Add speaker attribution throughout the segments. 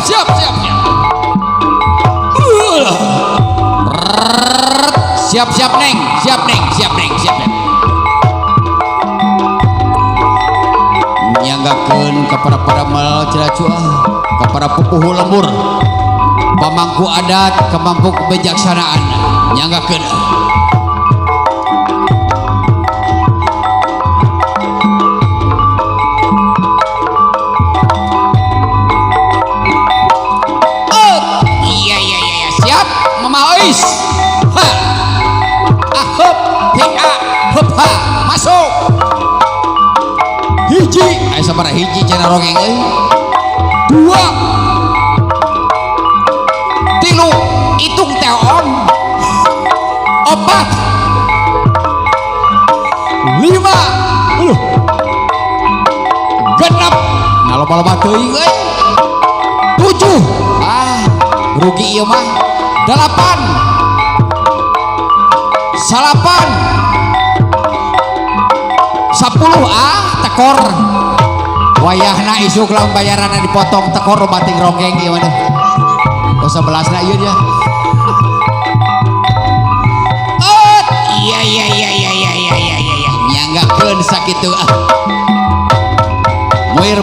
Speaker 1: siap siap siap. Siap siap neng, siap neng, siap neng, siap neng. Nyanggakeun kepada padamal Cilacua, kepada pupuh lembur, pamangku adat, kemampu kebijaksanaan, nyanggakeun. Ais, ha, ahop, ha, hop, ha, masuk. Hiji, ayo sabaraha hiji cenah rongeng euy. Dua, tilu, hitung teh om. Opat, lima, genep, nah loba-loba teuing euy. Tujuh, rugi ieu mah. 8 salapan 10 tekor wayahna isuk lamun bayaran dipotong tekor bating ronggeng ieu mah 11 na ieu dia. Iya nyanggakeun sakitu muir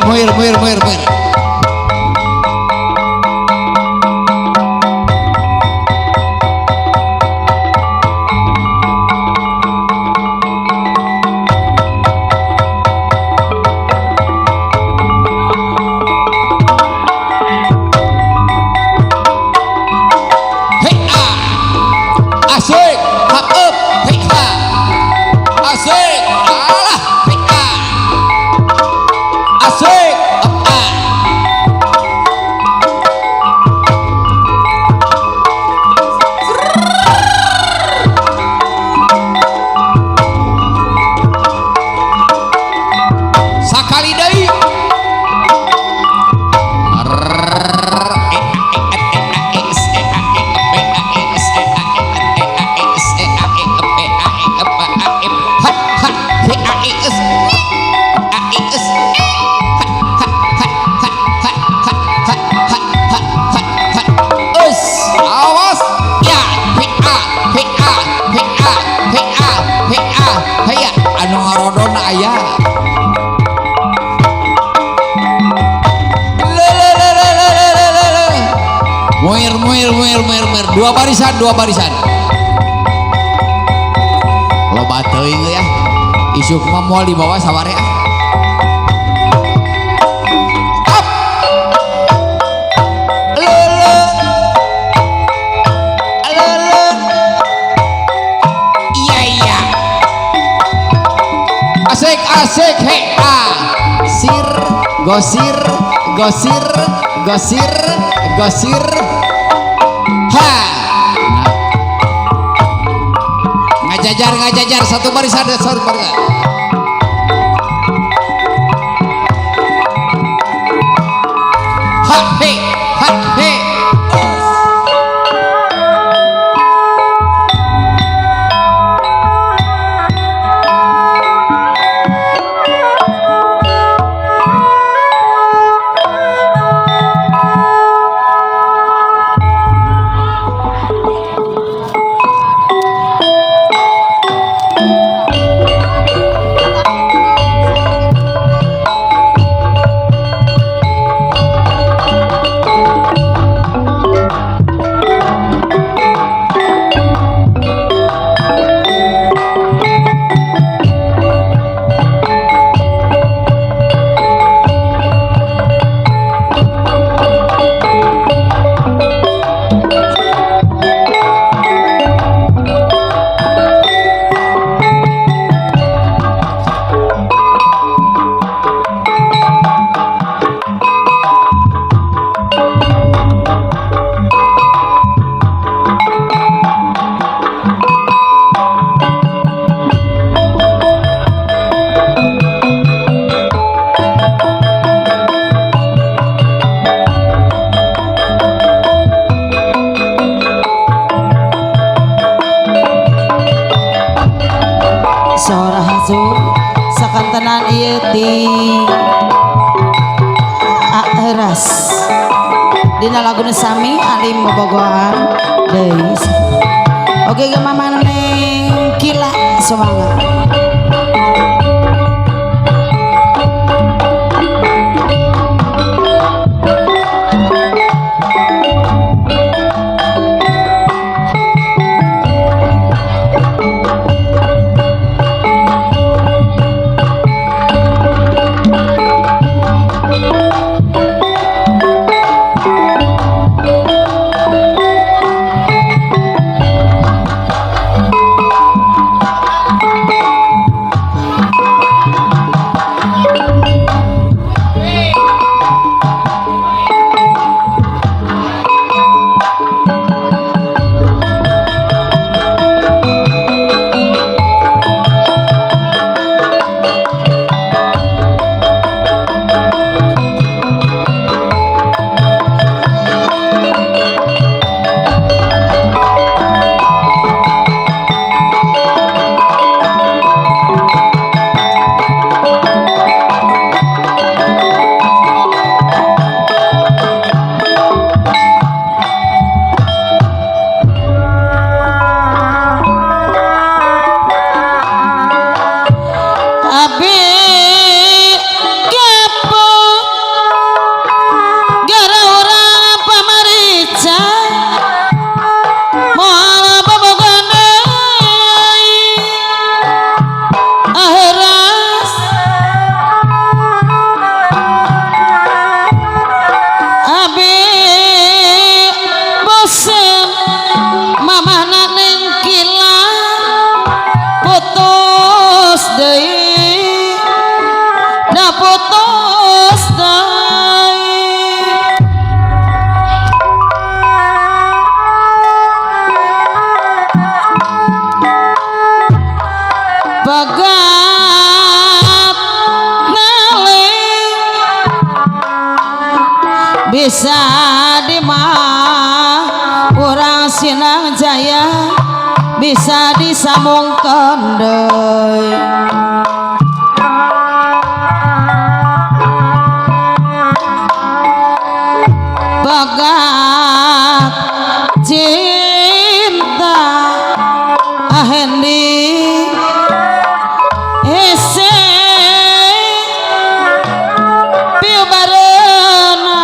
Speaker 1: dua barisan loba teuing ya isuk mah moal dibawa saware iya asik he sir gosir ha ngajajar satu barisan ha he
Speaker 2: dina laguna sami alim bobogohan deui. Oke ge mama neng kila semangat. Bisa dimah urang Sinang Jaya bisa disambungkan deui. Bagat cinta ahendi ese piu barenana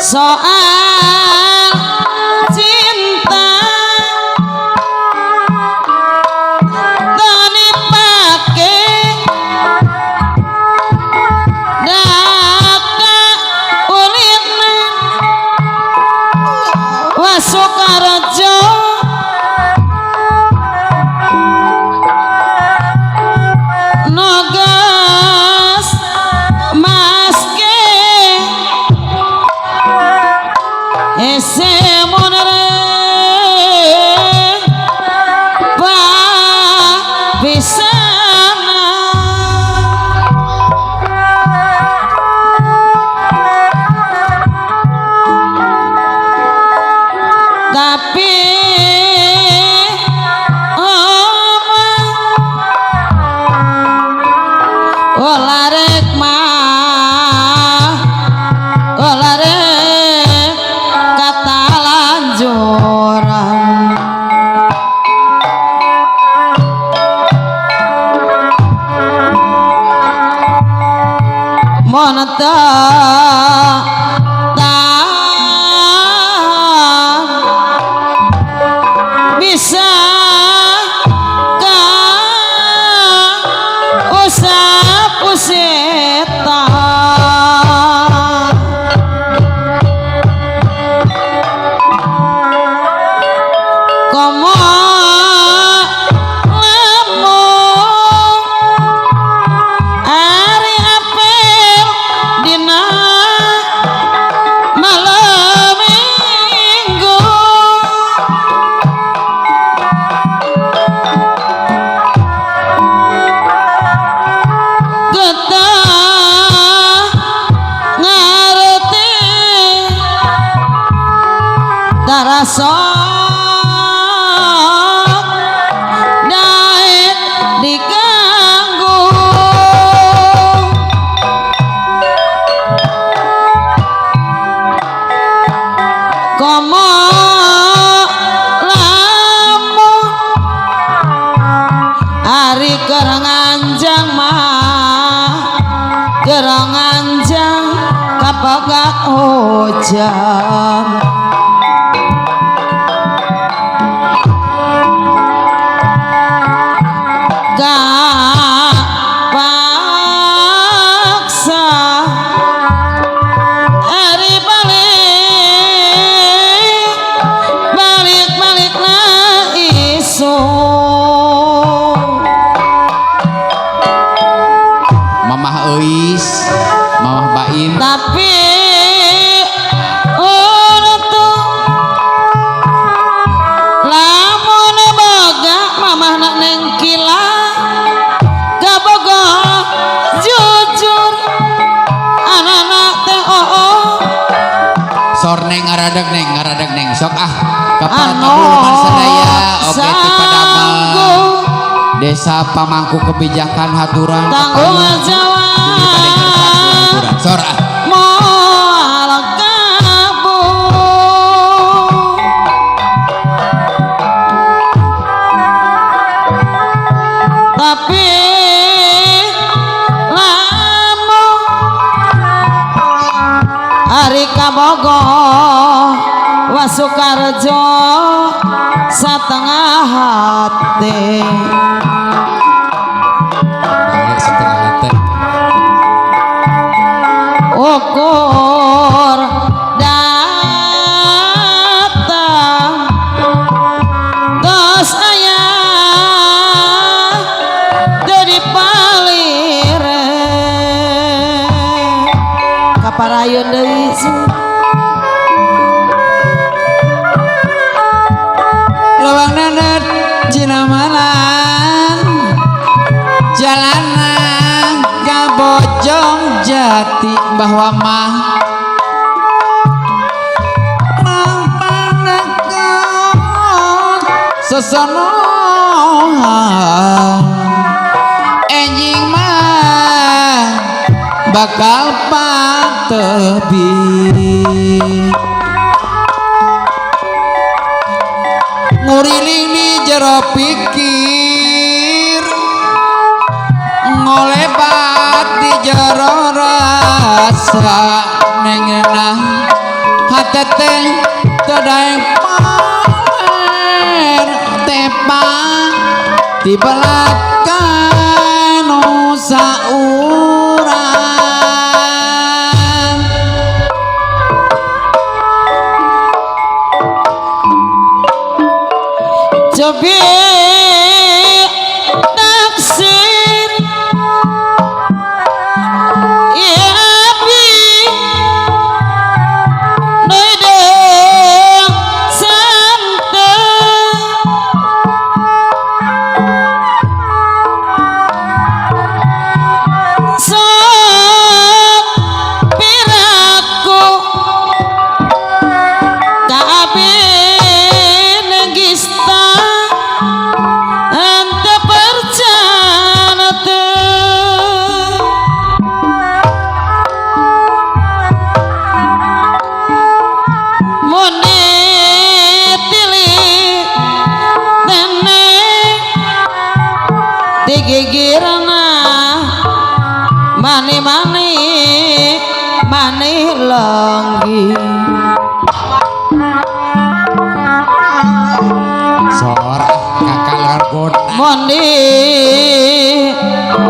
Speaker 2: soal cinta tani pake daka ulitna wasukarejo nogas maske ese monere pa pisana tapi olarek mah olarek kata lanjuran moneta bisa ka usap useta komo lamun ari apel dina malam minggu getah ngarti darasa hujan. Gak paksa hari balik na isu
Speaker 1: Mamah Eis, Mamah Baim.
Speaker 2: tapi lamun boga mamah nak neng kila gak boga jujur anak-anak teh
Speaker 1: Sor neng ngaradeg neng sok ah kapan
Speaker 2: anu
Speaker 1: kabuluman sadaya oke ti padama
Speaker 2: sanggup
Speaker 1: Desa Pamangku Kebijakan Haturan
Speaker 2: tanggung
Speaker 1: Kepayu.
Speaker 2: jawab
Speaker 1: Sor ah
Speaker 2: moal kabur tapi lamun hari kabogo wasukarjo satengah hati
Speaker 1: setengah hati
Speaker 2: ukur datang tos ayah dari palire kaparayun deui
Speaker 1: lawang nanet jinamalan jalanan Gabojong Jati bahwa mah sesonohan enjing mah bakal patebi nguriling di jero pikir ngolebat di jero rasa nengenah hati teh tadaeng pamer tepa di belakang nusa urang
Speaker 2: cobi taksir ya abi neudeuh santai sok piraku ka abi negista ante percana teu mone tilih teneh digigirna mani lenggi
Speaker 1: sor kakak largot
Speaker 2: mondi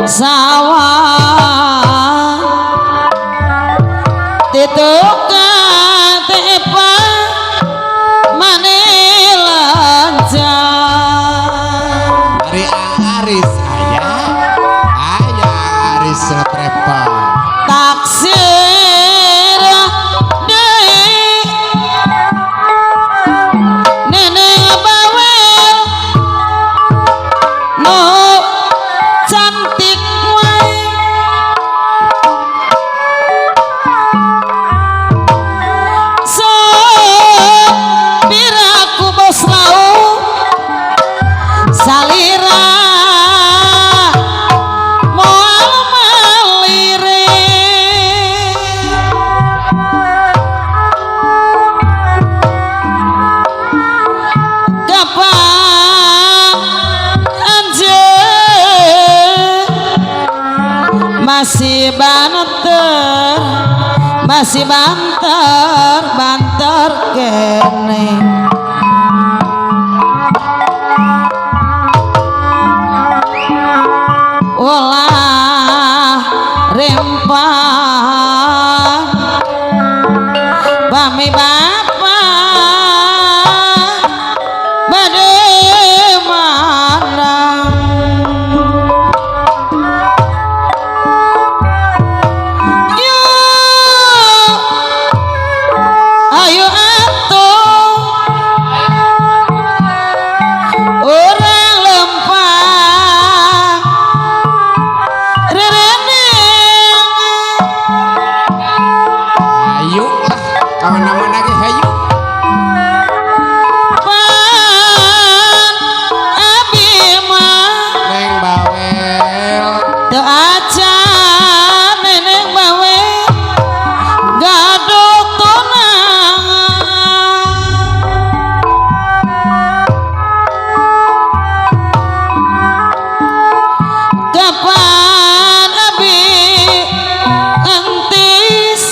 Speaker 2: sawah titukan tepa mani lancar
Speaker 1: Ari Aris ayah Aris Trepa
Speaker 2: taksir deui neneng bawel nu cantik wae sok piraku bos lau salira moal malire kapan anjeun masih baneter masih banter kene olah rempah bami bapak bade mandang ayo atuh orang lempang rereneng
Speaker 1: Ayo kawan-kawan lagi hayu
Speaker 2: pan abi mah
Speaker 1: neng bawel
Speaker 2: teu acan neneng bawe gaduh tunangan kapan abi entis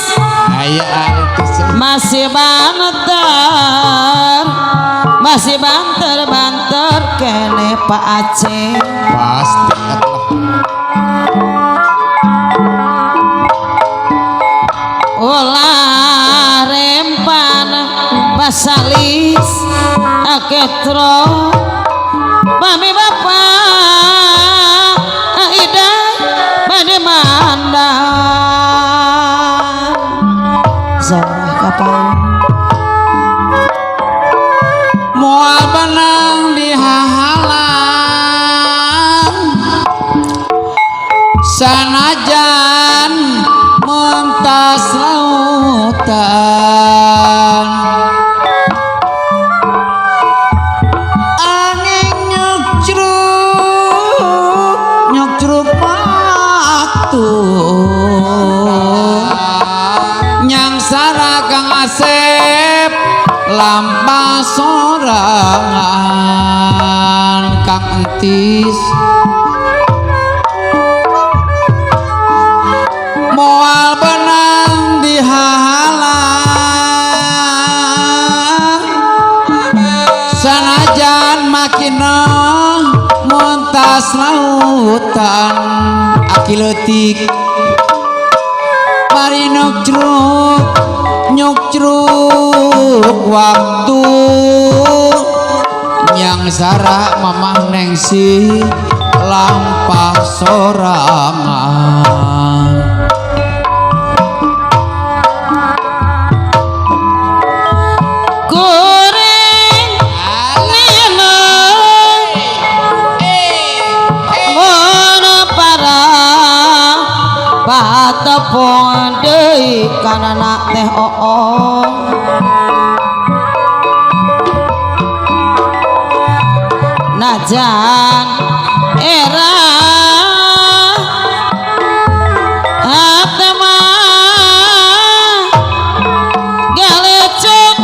Speaker 1: aya artis
Speaker 2: masih banter kene Pak Aceh
Speaker 1: pasti atuh
Speaker 2: olah rempan pasalis aketro mami bapak aida bade mandang zorah kapan
Speaker 1: moal benang di hahalan sanajan mentas lautan angin nyuk waktu nyang saragang asep lampa sorangan kang entis moal benang di hahalan sanajan makina montas lautan aki leutik mari nyuk waktu nyang sara mamah nengsi lampah sorangan
Speaker 2: kuring nina ngono para patepon deui kana nak teh oong najan era atema galecok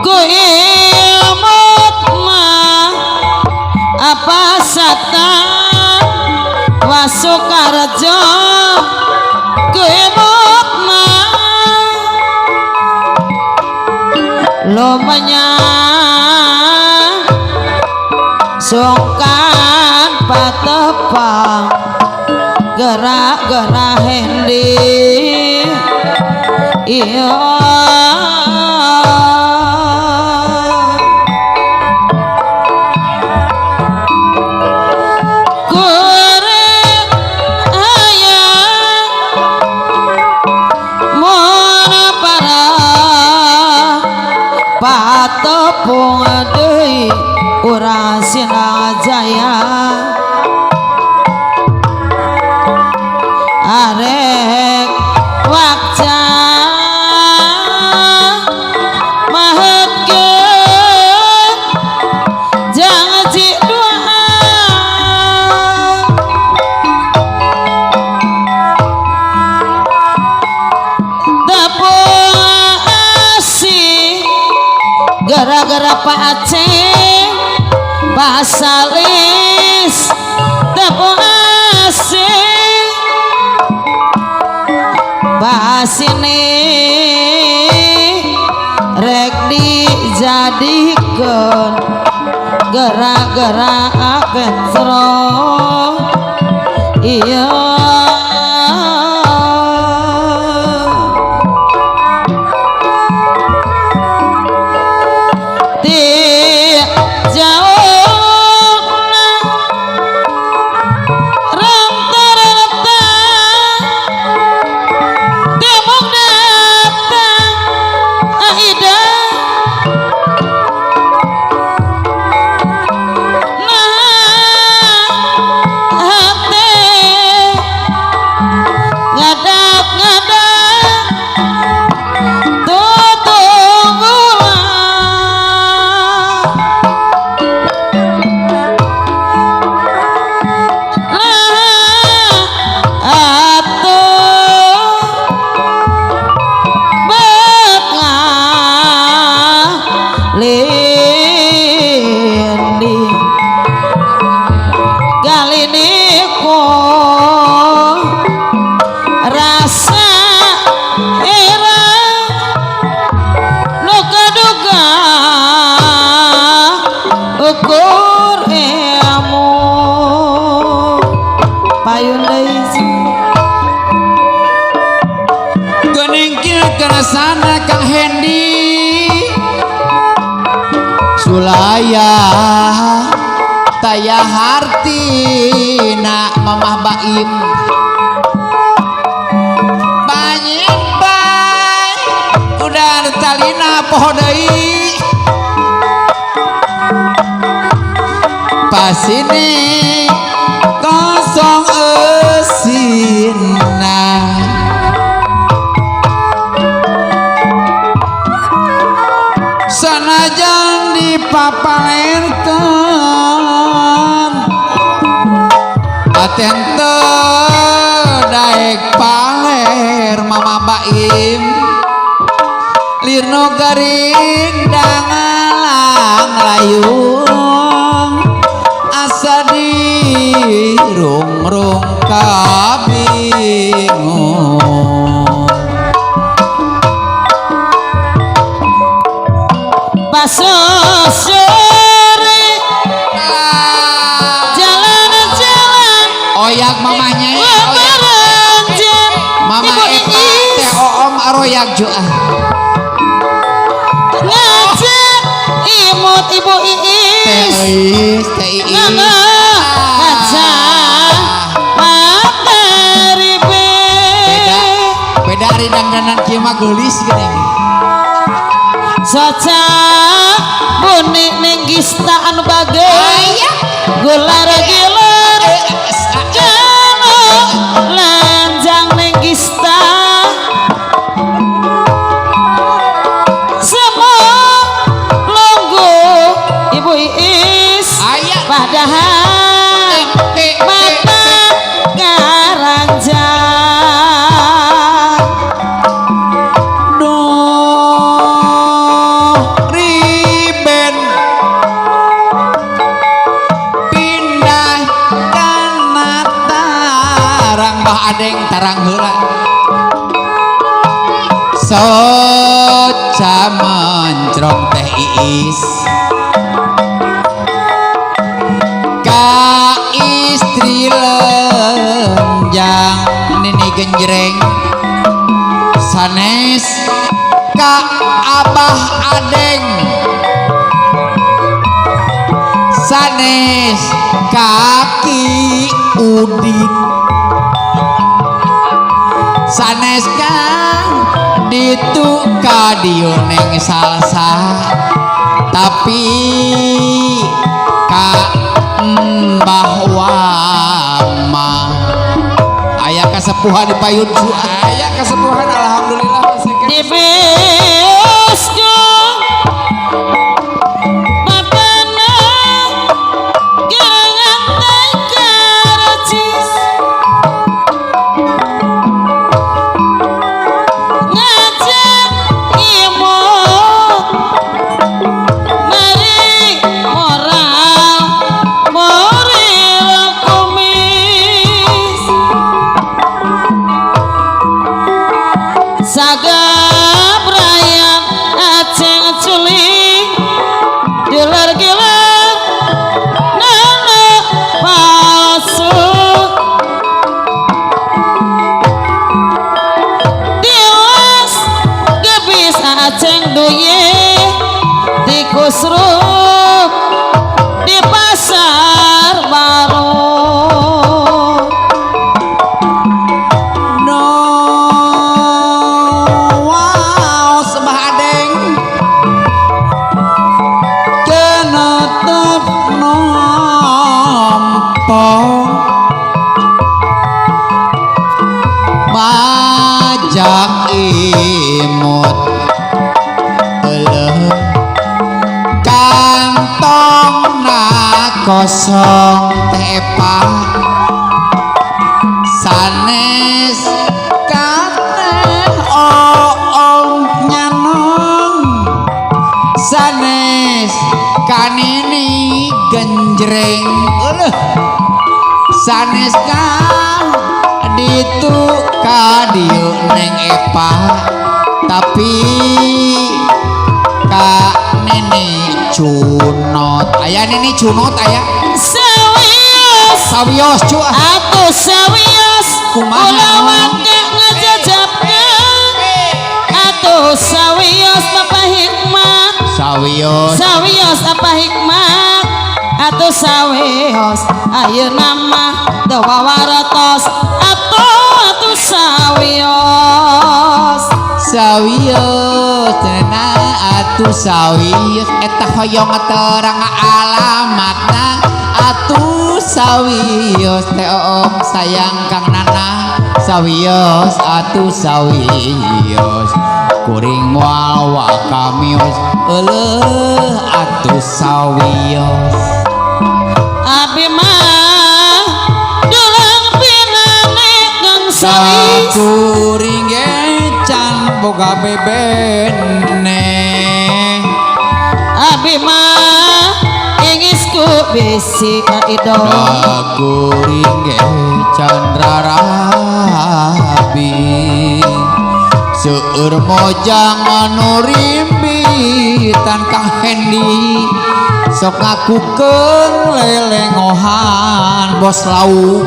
Speaker 2: ku ilmut mah apa sata wasukarjo ku ilmut mah lumanya sungkan patepang gerak-gerak hendi iya kuring ayang mun para patepung deui urang Sinajaya arek wakca mahetkeun jangan cik doa tepung asih gara-gara Pak Aceh pasalis apa asih basine rek dijadikeun gara-gara petro iya
Speaker 1: sana Kang Hendi Sulaya taya hartina Mamah Baim banyak bay udah talina poho deui pas ini kosong esina sanajan dipapalenkeun aten teu daek paler Mama Baim lirno garing dangalang layung asa dirung-rung kabingung
Speaker 2: sore jalan-jalan
Speaker 1: oyak mamanya
Speaker 2: berenjen
Speaker 1: Mama Eta teh oom aroyak juga
Speaker 2: ngajak imut ibu Iis
Speaker 1: teh Iis
Speaker 2: ngajak materi
Speaker 1: beda ari dandanan kieu mah geulis geuning
Speaker 2: socak bunik nenggista anu bagus gular-gilar kalau lanjang nenggista semua longgo ibu Iis padahal mata ngaranjang
Speaker 1: adeng tarang heula soca mencrong teh Iis ka istri lenjang nini genjreng sanes ka abah adeng sanes kaki udin sanes kan ditu ka dieu neng salsa tapi ka Mbah Wama aya kasepuhan di payun aya kasepuhan alhamdulillah
Speaker 2: di bioskop papana gerangan teh karacis ngajak imut mari moral moril kumi agak berayang aceng culing dilar gilang nana palsu diwas gebis aceng duye tikus ruh di pasar baru
Speaker 1: no wow sebahadeng kenetep nompong majak imut eleh kantong na kosong tepak sanes kaneh oong nyanong sanes kanini genjreng sanes ka ditu kadieu neng epa tapi ka nini cunot aya nini cunot aya
Speaker 2: sawios
Speaker 1: sawios cu
Speaker 2: atuh sawios
Speaker 1: Kumaha?
Speaker 2: ulah wake ngajajabkeun atuh sawios Bapak Hikmat
Speaker 1: sawios
Speaker 2: sawios apa hikmat atuh sawios ayeuna mah teu wawarotos atuh sawios
Speaker 1: sawios cenah atuh sawios eta hoyong terang alamatna atuh sawios teh om sayang kang nana sawios atuh sawios kuring moal wakamios euleuh atuh sawios
Speaker 2: abi mah dulang pinane kang sawis
Speaker 1: sakuring ge can boga bebene
Speaker 2: abi mah ingisku bisi idol
Speaker 1: sakuring ge candra rabi seueur mojang anu rimbitan Kang Hendi sok ngakukeun lelengohan bos lauk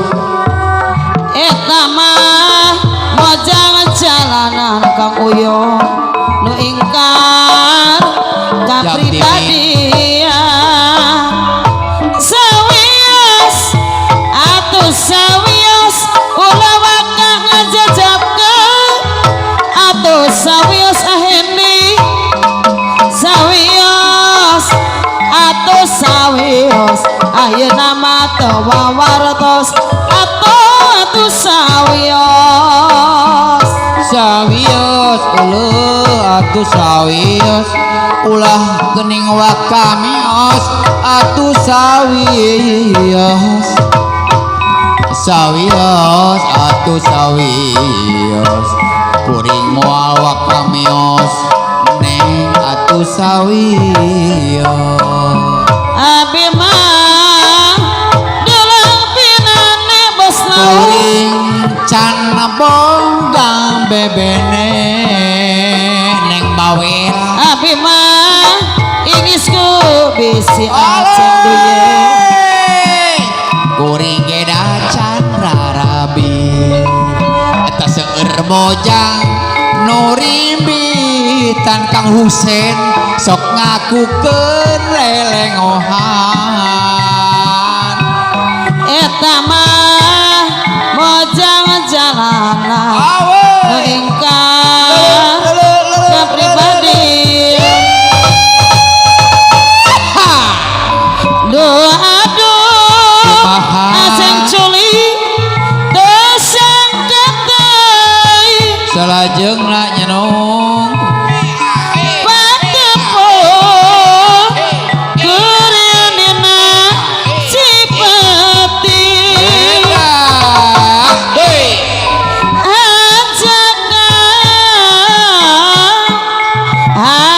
Speaker 2: eta mah mojang jalanan Kang Uyong nu ingkar ka
Speaker 1: Jam
Speaker 2: pribadian sawios atuh sawios ulah waka ngajajabkeun atuh sawios ahendi sawios atuh sawios ayeuna mah teu wawartos atuh sawios
Speaker 1: sawios ulah atuh sawios ulah geuning wakamios atuh sawios sawios atuh sawios kuring moal wakamios neng atuh sawios
Speaker 2: abi mah dulang pinane bos lauk
Speaker 1: kuring can boga bebene neng bawel
Speaker 2: abi mah ingisku bisi aceng duye
Speaker 1: kuring geda can rarabi eta seueur mojang nu rimbitan Kang Husein sok ngakukeun lelengohan
Speaker 2: eta mah mojang jalanan nu ingkar ka pribadi duh aduh
Speaker 1: Kumaha?
Speaker 2: aceng culi teu sangka teuing
Speaker 1: salajeungna nyenong
Speaker 2: patepung kureunina Cipeti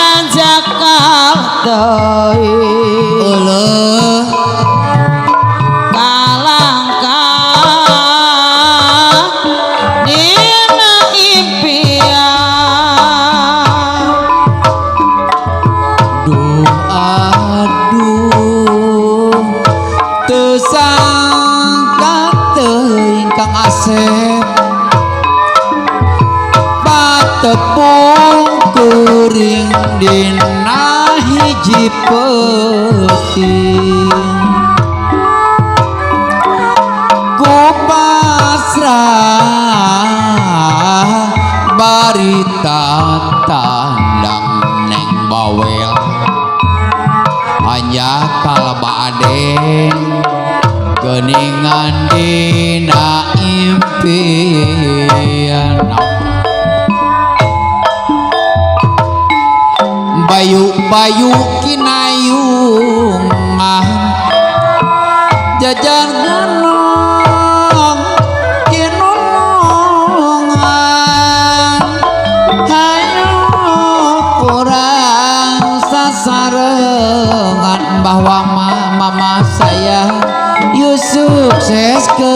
Speaker 2: ajakal teuing
Speaker 1: euleuh
Speaker 2: kalangkah dina impian
Speaker 1: kuring dina hiji peuting ku pasrah barita tandang neng bawel hanya kaleba adeng geningan dina impian bayu-bayu kinayung mah jajar nganong kinulungan hayo kurang sasarengan bahwa mama saya Yusuf sukses ke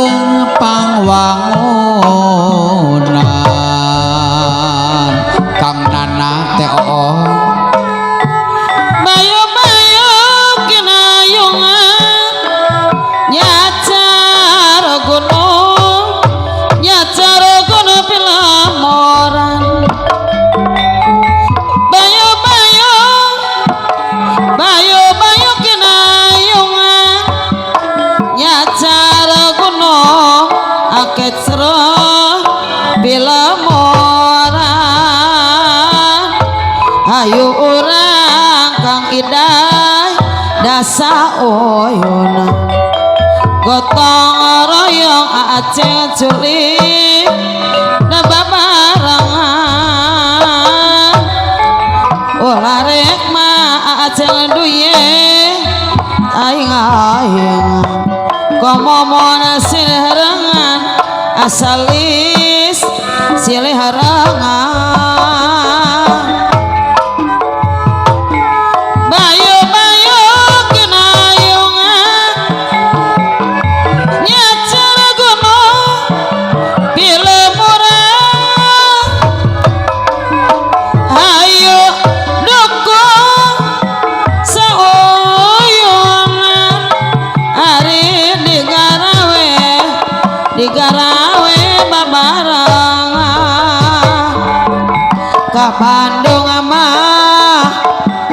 Speaker 1: pangwangunan Kang Nana TOO
Speaker 2: bayu-bayu kinayungan nyacar gunung pilamoran bayu-bayu kinayungan nyacar gunung akeh cerah pilamoran ayo urang Kang Iday dasa oyona gotong royong aceh culik babarangan ulah rek mah aceh duye aing komomona silih harangan asalis silih harangan bayu-bayu kinayungan nyacar gunung pilemuran ayo dukung saoyonan ari digarawe babarangan ka Bandung mah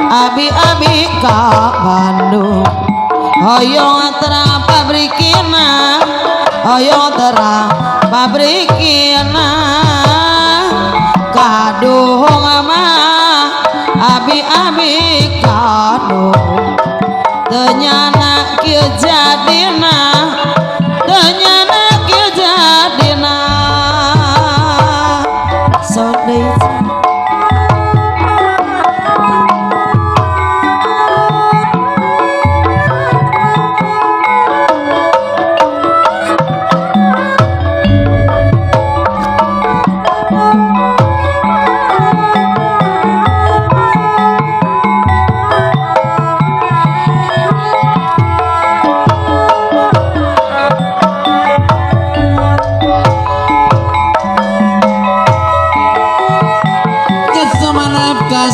Speaker 2: abi-abi ka Bandung hoyong terang pabrikina kaduhung mah abi-abi kaduhung tenyana kieu jadina so deui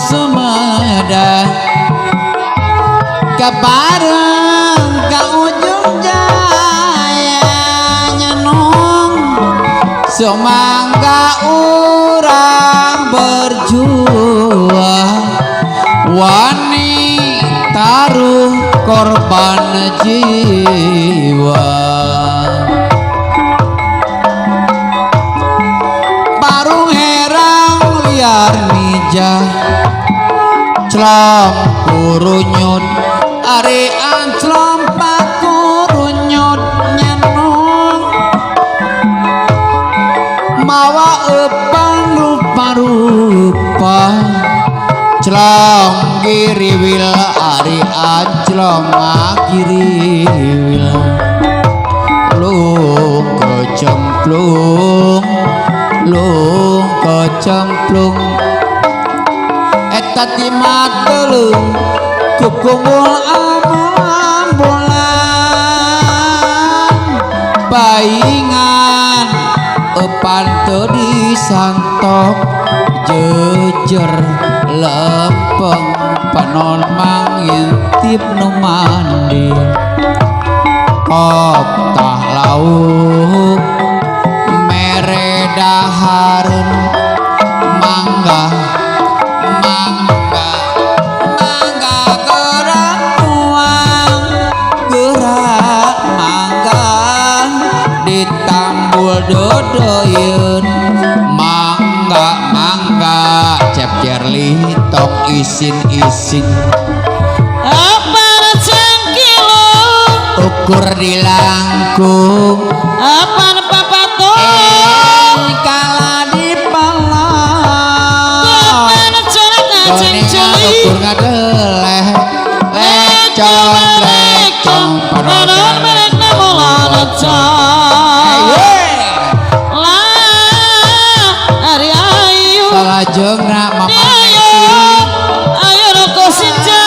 Speaker 1: Sumeda kebareng ka ujung jaya nyenung semangga urang berjuang wani taruh korban jiwa baru herang liar nijah Clom kurunyut ari anclom pakurunyut nyenung mawa epang rupa-rupa Clom giriwil ari anclom giriwil lung kecemplung tati matelung kukumul aman bulan baingan epan teu disantok jejer lempeng panon mangintip nu mandi kop tah lauk mere dahareun mangga dodoyun mangga mangga cep jerli tok isin-isin
Speaker 2: apa cengkilo
Speaker 1: ukur di langkung
Speaker 2: apa papato
Speaker 1: kala di pala
Speaker 2: apa cengkilo cengkili
Speaker 1: ukur ngadeleh lecong lecong
Speaker 2: padahal mereka mulai cong
Speaker 1: lajeng nak mama
Speaker 2: ayo roko sinja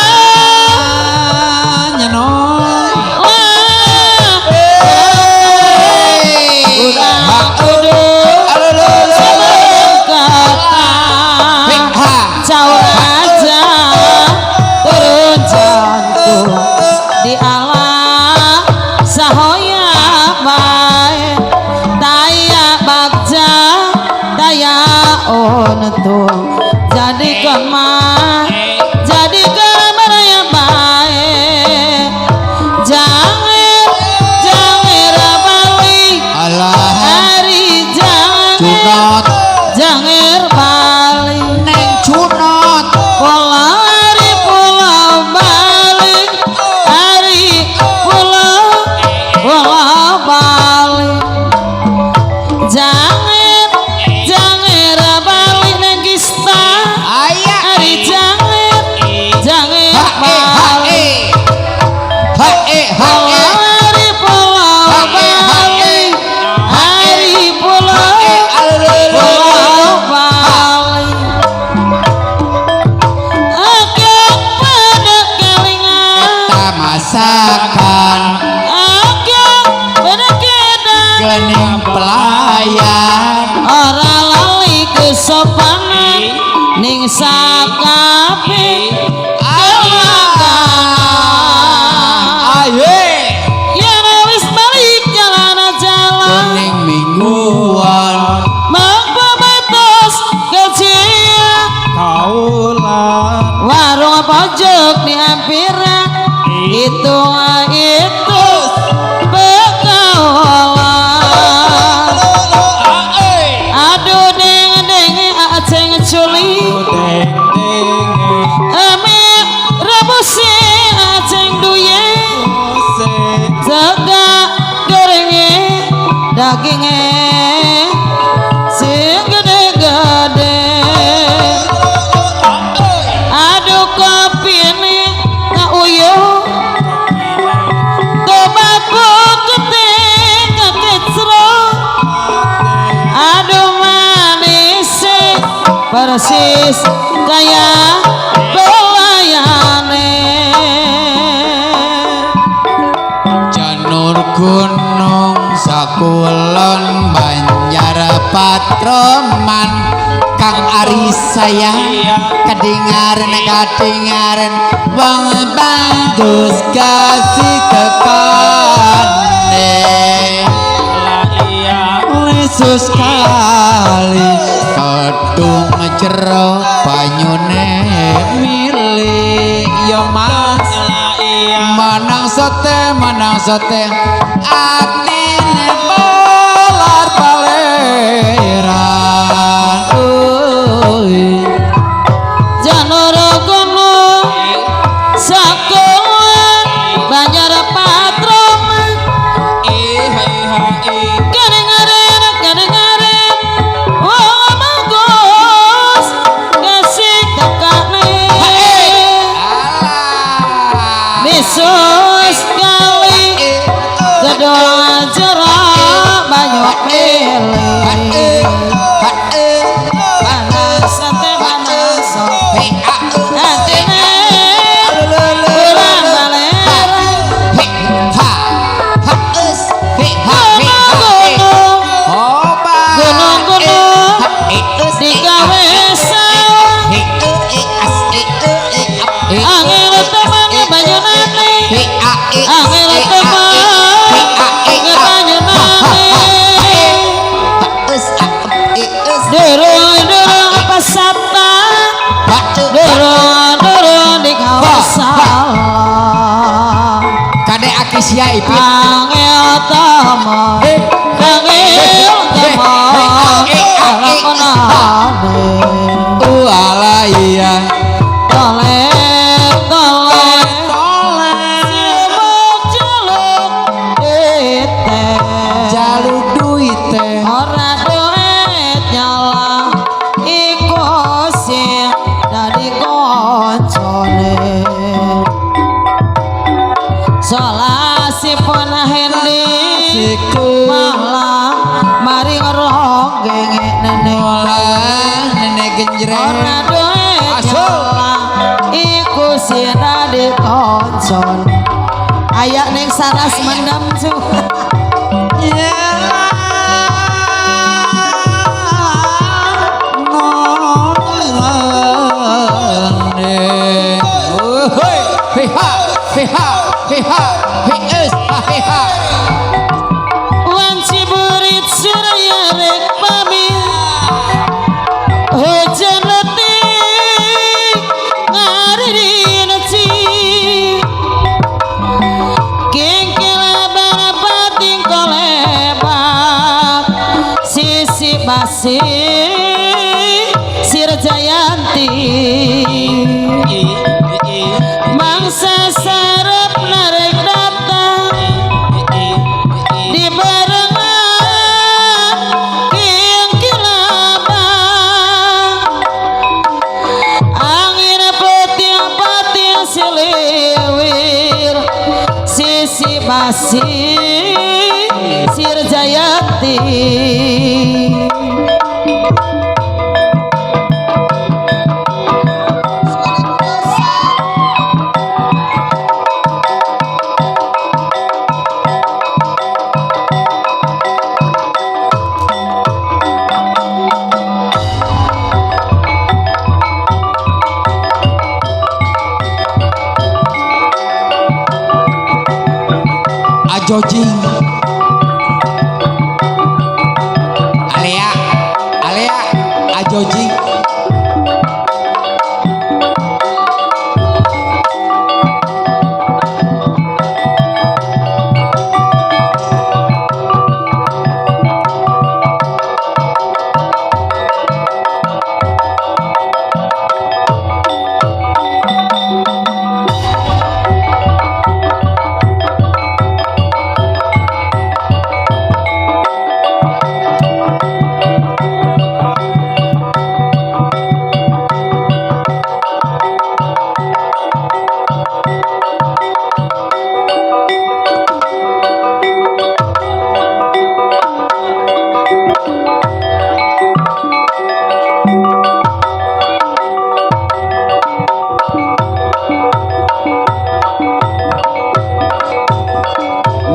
Speaker 1: nyenon
Speaker 2: udah kata caur aja turun jantung di alam sahoya bae daya bagja daya untung jadi kemah jadi kamar yang baik jangan balik
Speaker 1: alah
Speaker 2: hari
Speaker 1: cunot
Speaker 2: jangan balik
Speaker 1: neng cunot
Speaker 2: pulau hari pulau balik hari pulau balik jangan balik neng kista
Speaker 1: ayah
Speaker 2: hari jangan balik hari pulau balik hari pulau balik aku pada kelingan
Speaker 1: kita masakan
Speaker 2: aku pada kedang
Speaker 1: gening pelayan
Speaker 2: orang lali kesopanan ning sakape
Speaker 1: aye
Speaker 2: ya wis balik jalan
Speaker 1: gening mingguan
Speaker 2: mampu betos kecil
Speaker 1: kaulan
Speaker 2: warung pojok di hampiran itu bekawalan aduh deng aceng culi ame rebusi aceng duye jaga gorenge dagingnya sing gede-gede aduh kopi ini tak uyuh tobatku keting kekecro aduh manis persis kayak belayane
Speaker 1: janur gunung sakulon banjar patroman kang ari saya kadingaren bang bagus kasih kekane lesus kali kedung jero banyune milih ya mas menang sote atine bolar paleran
Speaker 2: janur gunung sakulan banjar patroman kadengaren wong bagus kasih kakakne bisus kali kedua jerah banyak pilih panas sate panas hatine kurang balerang gunung digawe sawah angin teman banyunane angin teman banyunane durung apa sabta durung di kawasan
Speaker 1: kade aki sia ipit
Speaker 2: angin teman angin sina dikoncon ayak ning saras mendem cu wanci burit surya rek pami hujan letik ngaridin ci kengkela barapating kolebak sisi basi Sirjayanti mangsa sarep narek datang di barengan kiang kilabang angin peting-peting siliwir sisi basi Sirjayanti
Speaker 1: Ajojing Alea Ajojing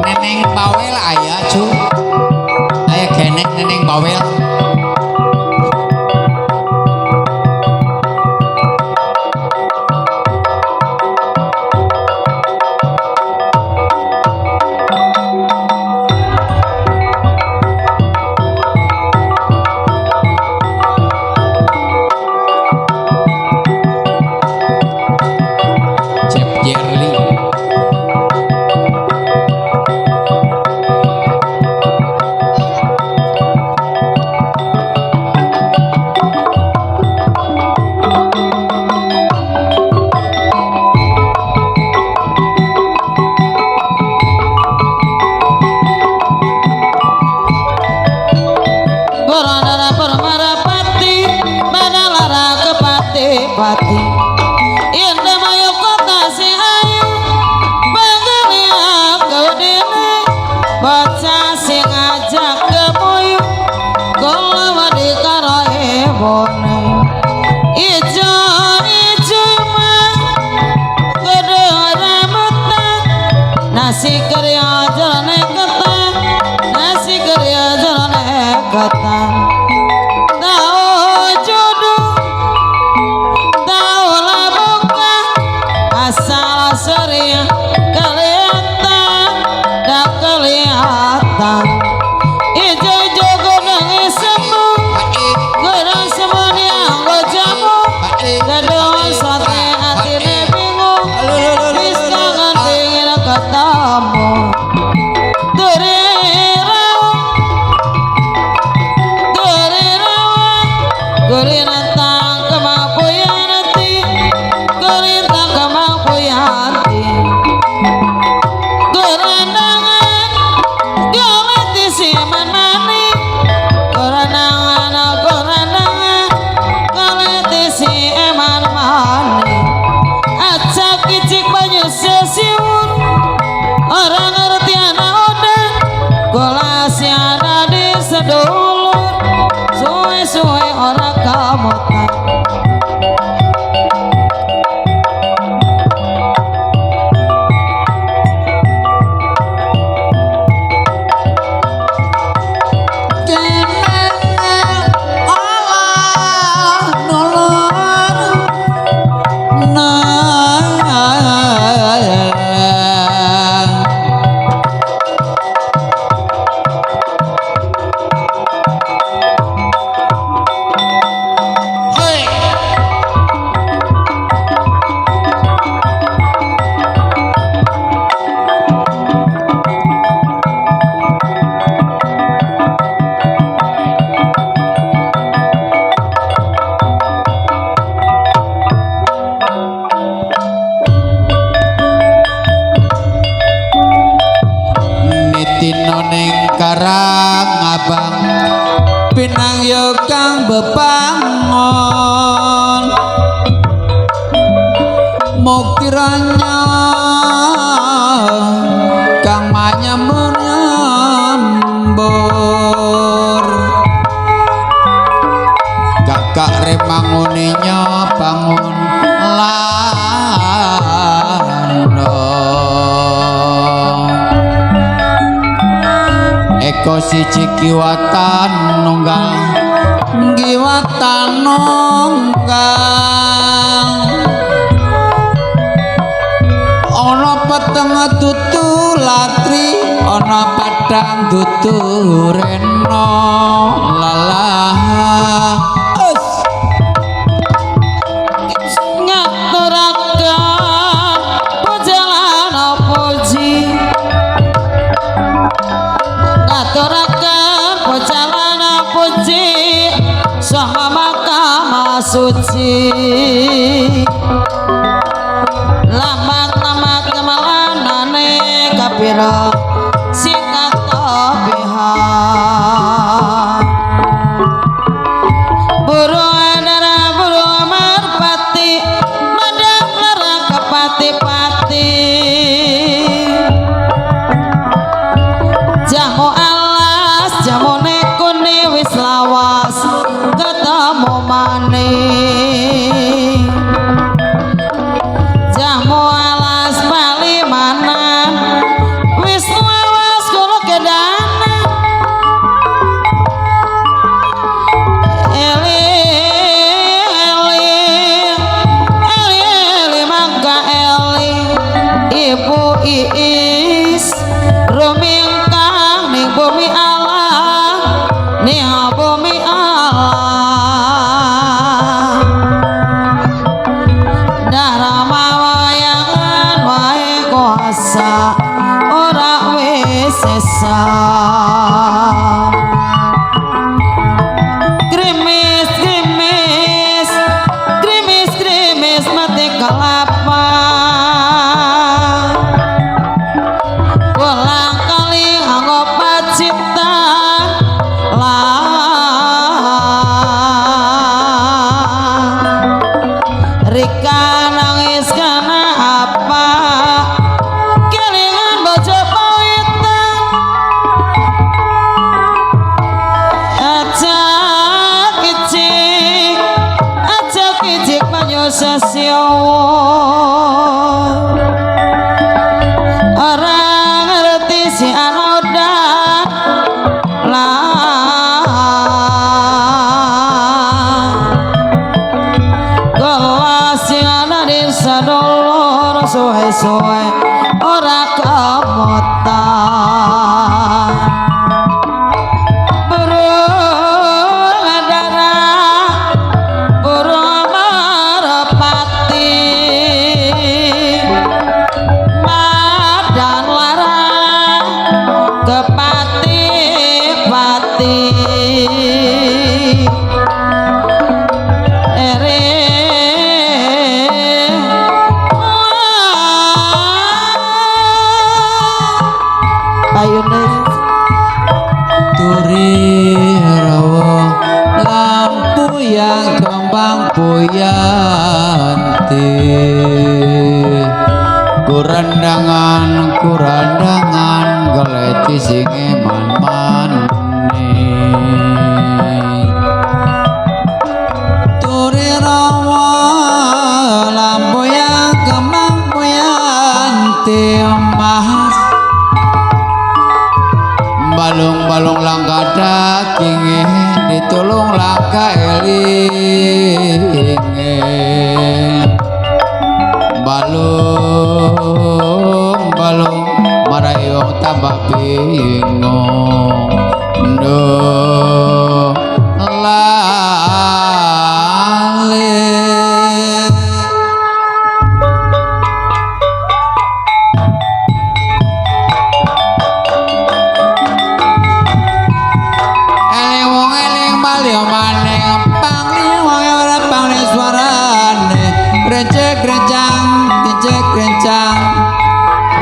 Speaker 1: Neneng bawel aya cu aya genek neneng bawel Cep Jerly
Speaker 2: Boronara permarapati manalara kepati-pati indah mayu kota si ayu bagalia kau dene bocah sing ngajak kemuyu kalau wadi karo ebone ijo mah gede rambutnya nasi kerja jalan ketang nasi kerja jalan ketang tahu jodoh tahu
Speaker 1: bebangon mukiranya kang manyambur nyambur kakak remanguninya bangun eko siji kiwatan nunggal giwatan nunggal ana peteng dudu latri ana padang dudu rena lalah suci lamat-lamat kemalanane kapira singkat tobiha burung adara burung merpati madang larang kepati-pati jamu alas jamu nekuni wis lawas ketemu maning jamu alas bali manan wis lawas kulo kedana eli mangga eli ibu iis rumingkang ning bumi Allah ning bumi Allah darama wayangan wae kuasa ora wis sesa krimis krimis krimis krimis mati kelapa ulang kali anggo paciptaan Rika nangis karena apa kelingan bojo pawitan aja kicik banyu sesio orang ngerti si anodan sadolor suwe-suwe ora kemotan burung adara burung merpati madan larang kepati-pati turi rawa lampu yang kembang puyanti kurandangan geleti sing eman turi rawa lampu yang kembang puyanti mas balung-balung langka daging ditulung langka elinge balung-balung marai wong tambah bingung nduh lali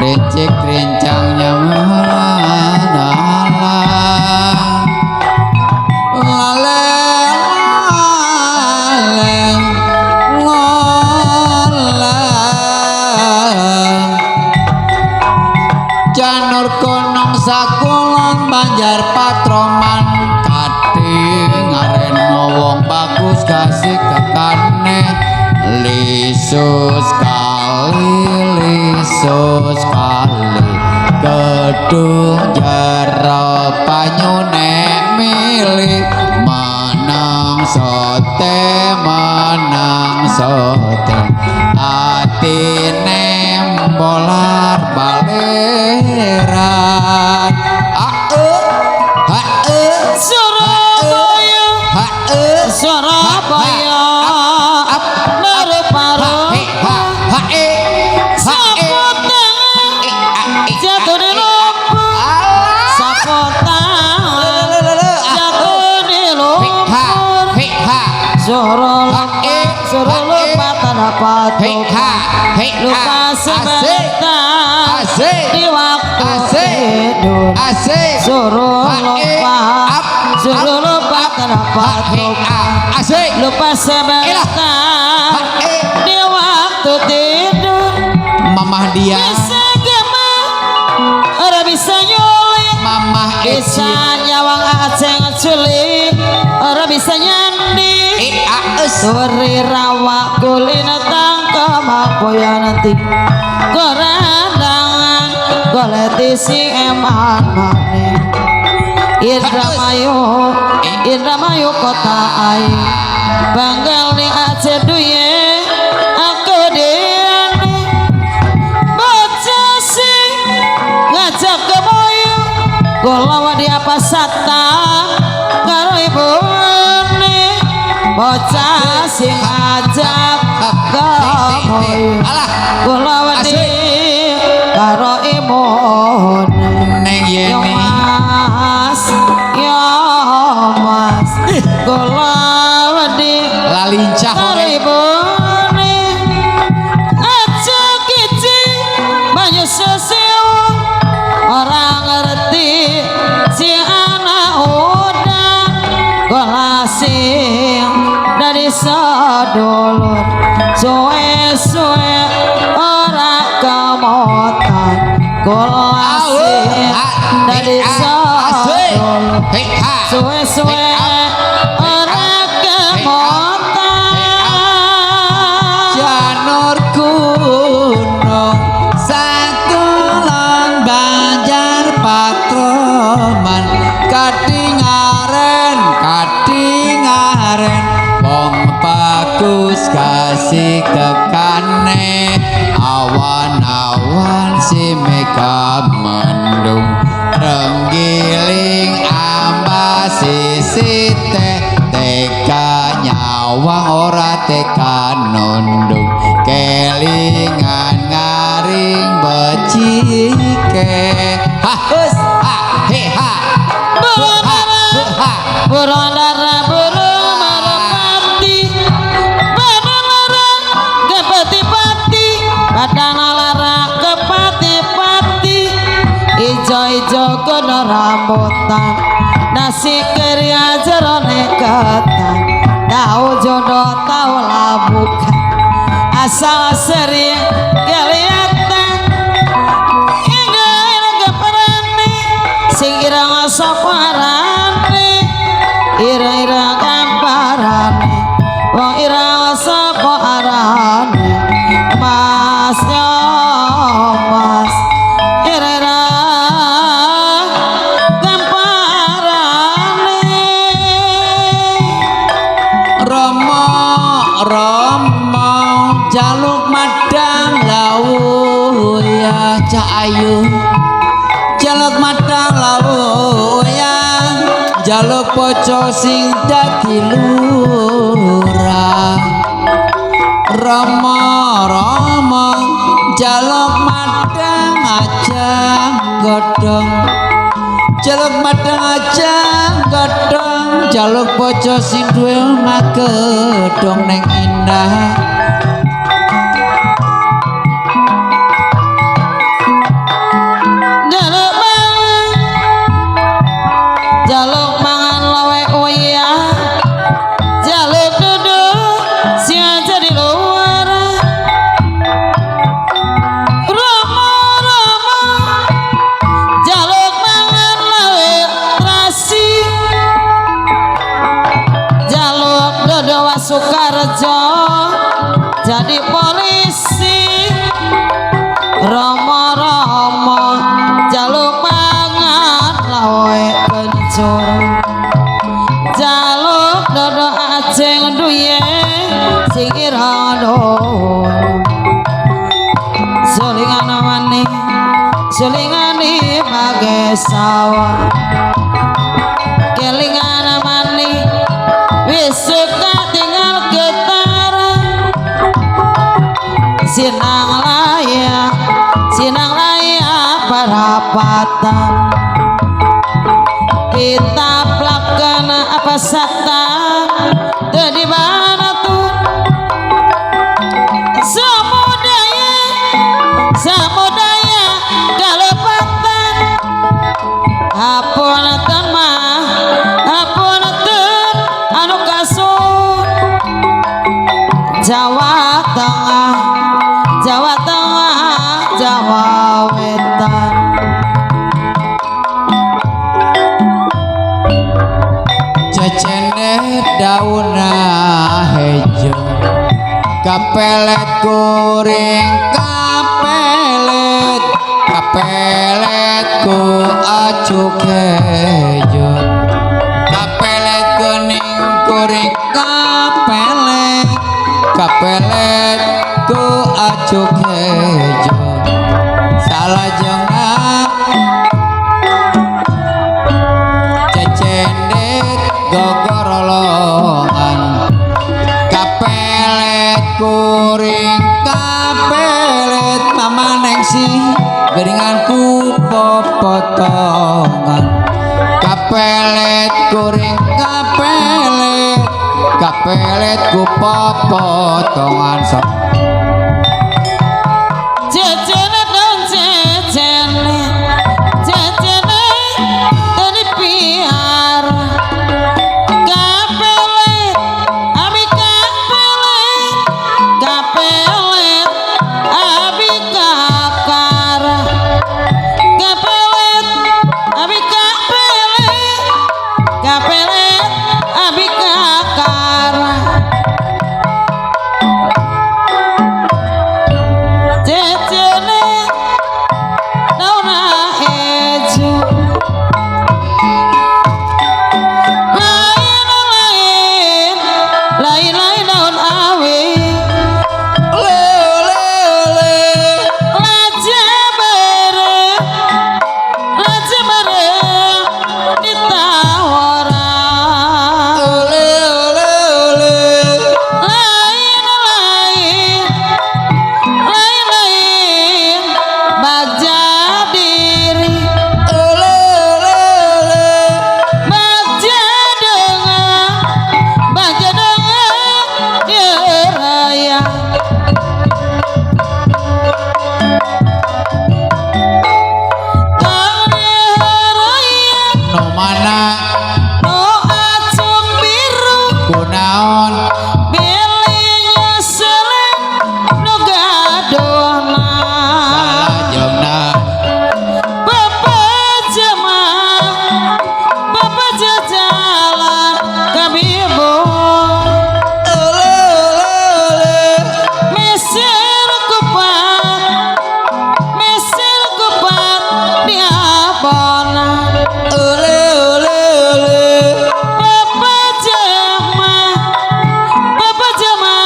Speaker 1: recek rencangnya mana lale lisus kali gedung jero banyu nek milih menang sote atine bolar baleran
Speaker 2: Surabaya merupakan jatuh di lumpur jatuh di lumpur suruh lupa terdapat lupa sebentar di waktu tidur suruh lupa terdapat lupa sebentar di waktu tidur
Speaker 1: mamah dia
Speaker 2: orang bisa nyulik
Speaker 1: mamah
Speaker 2: bisa nyawang aceng culik orang bisa nyandi suri rawa kulina tangka poya nanti gorandangan goleti si eman mane Indramayu kota aing banggal ni Aceh duye aku dene baca si ngajak ke moyo golawa di apa sata karo ibune bocah sing ngajak ke moyo golawa di karo ibune
Speaker 1: neng yeni
Speaker 2: mas golawadi
Speaker 1: lalincah
Speaker 2: ribone aja kici banyu sesiu orang ngerti si anak udah golasing dari sedulur suwe-suwe orang kemotan golasing dari sedulur suwe-suwe orang kemotan
Speaker 1: janur gunung sakulon banjar patroman kadingaren wong bagus kasih kekane awan-awan si meka mendung renggiling sisi teka nyawang ora teka nundung kelingan ngaring becike hahus ha he ha
Speaker 2: burung dara burung merpati badan lara kepati-pati badan lara kepati-pati ijo-ijo kono rambutan nasi kerja jerone ketan tahu jodoh tahu labukan asal sering kelihatan ingin keperani sing irang saparane ira-ira gambarane wong irang saparane masnya mas ira-ira
Speaker 1: jaluk madang lau ya cak ayu jaluk madang lau ya jaluk poco sing dadi lurah Rama jaluk madang aja godhong jaluk madang aja godhong jaluk poco sing duwe magedhong neng indah
Speaker 2: jaluk mangan lawe uya jaluk duduk sia jadi luar Rama jaluk mangan lawe terasi jaluk duduk Sukarjo jadi polisi Romo-romo jaluk pangan lawe kencur jaluk dodo aceng duye singir aduh selingan mani selingan di bagai sawah kelingan mani wisuka tinggal getar sinang laya parapatan kita pelakana apa sakta dari mana tuh samudaya kalepatan apunten anu kasut Jawa Tengah Jawa Wetan
Speaker 1: cecenet dauna hejo kapelet kuring kapelet ku acuk hejo kapelet kuning kuring kapelet ku acuk hejo salah jengah cecendet gogorolongan kapelet kuring kapelet mama nengsi geringanku popotongan kapelet kuring kapelet ku popotongan sok
Speaker 2: cecenet dong cecenet dari piar kapelet abi kapelet abi kakar kapelet abi kapelet abi kakar cecenet dauna eju lain daun awe laja bareng ditawaran lain baja diri baja dengan dia raya
Speaker 1: no mana
Speaker 2: no acung biru
Speaker 1: kunaon
Speaker 2: bilinya selek no gadona
Speaker 1: salah jengna
Speaker 2: Bapak jalan kabibo Mesir kupat diabona Bapak jama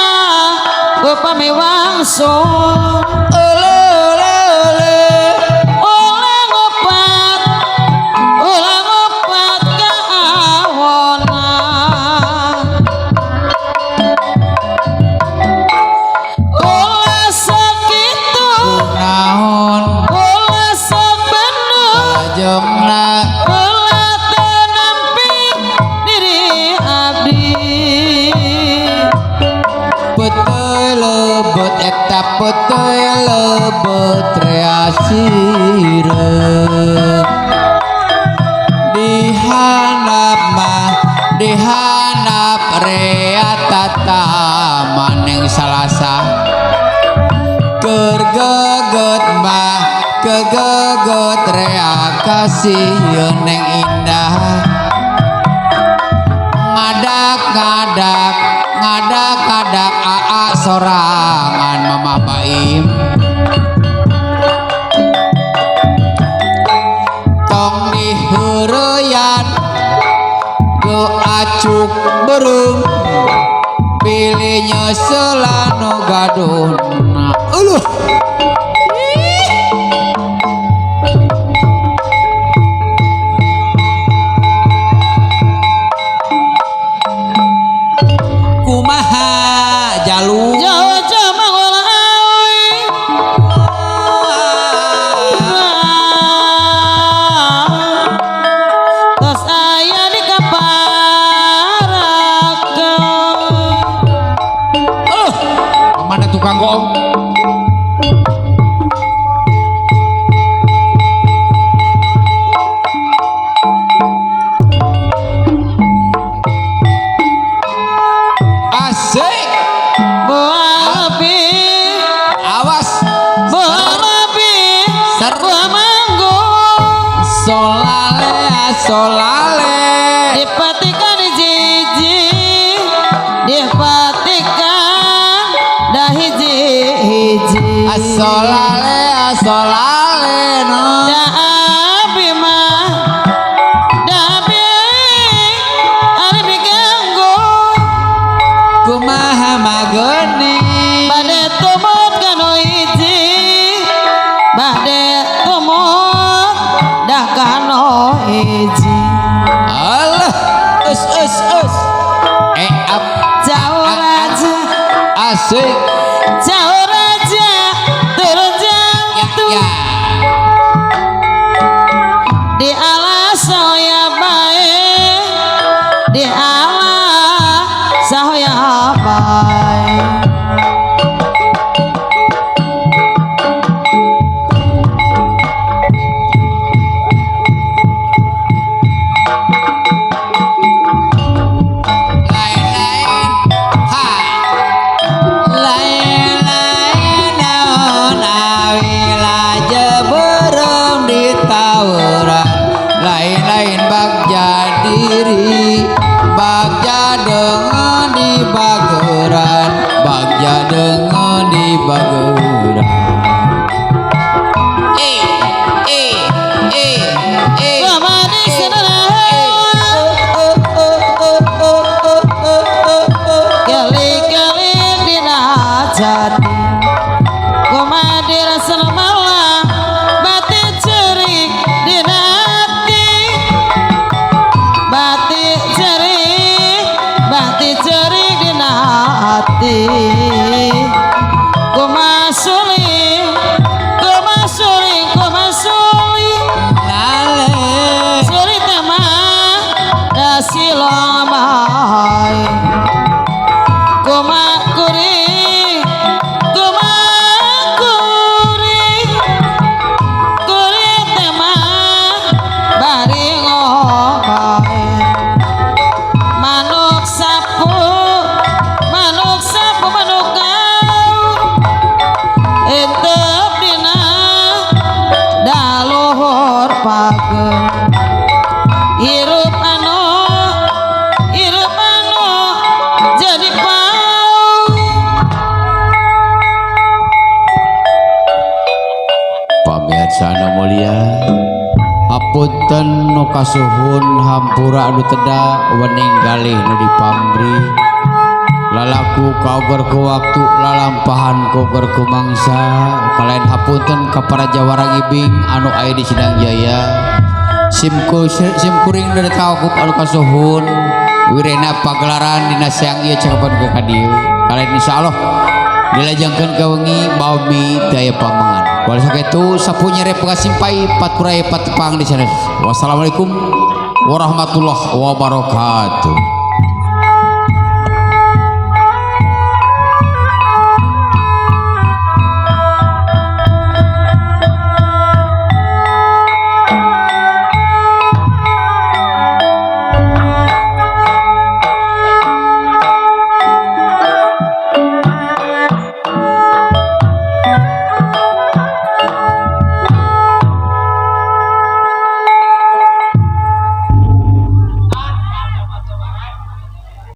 Speaker 2: upami wangsul oleh ngopat ke awona oleh sakitu
Speaker 1: kunaon
Speaker 2: oleh sabener
Speaker 1: salah jengna
Speaker 2: oleh tenampi diri abdi
Speaker 1: Putih lebet eta putih lebet reasire dihanap rea tata maneng salasa kergeget kegeget rea kasih neng indah ngadak aa sorang Mamah Baim tong diheureyan ke acuk berem pilihnya selano gadona kumaha jalu mana tukang gong asik awas solale
Speaker 2: dipatikan jiji dipatikan dah hiji
Speaker 1: solale no
Speaker 2: dah abi mah dah abi ari diganggu
Speaker 1: kumaha mageni
Speaker 2: bade tumut kanu hiji bade tumut dah kanu hiji
Speaker 1: Allah us up
Speaker 2: jauh raja
Speaker 1: asik
Speaker 2: jauh raja turun jantung
Speaker 1: ya
Speaker 2: di alas saya baik di alas saya baik
Speaker 1: lain bagja diri bagja dengan di bageran bagja dengan di bageran
Speaker 2: Ramadi saudara kali-kali dina jadi kumadi rasa malah bati cerik dina hati bati cerik dina hati kumasuli suri tema dasilong mahai kumakuri kuri tema bari ngobae manuk sapu manuk kau entep dina daluhur pager hirup anu jadi pau
Speaker 1: pamirsa nu mulia hapunten nu kasuhun hampura anu teda wening galih nu dipamri lalaku kauger ku waktu lalampahan kauger ku mangsa kalayan hapunten ka para jawarang ibing anu aya di Sidang Jaya simkuring dari kaukup anu kasuhun wirena pagelaran dina siang ieu cakapan ka kadieu kalayan insyaallah dilajengkeun ka wengi bami daya pamangan wal sakitu sapunya rep pasimpai patkurai patepang di sana wassalamualaikum warahmatullahi wabarakatuh.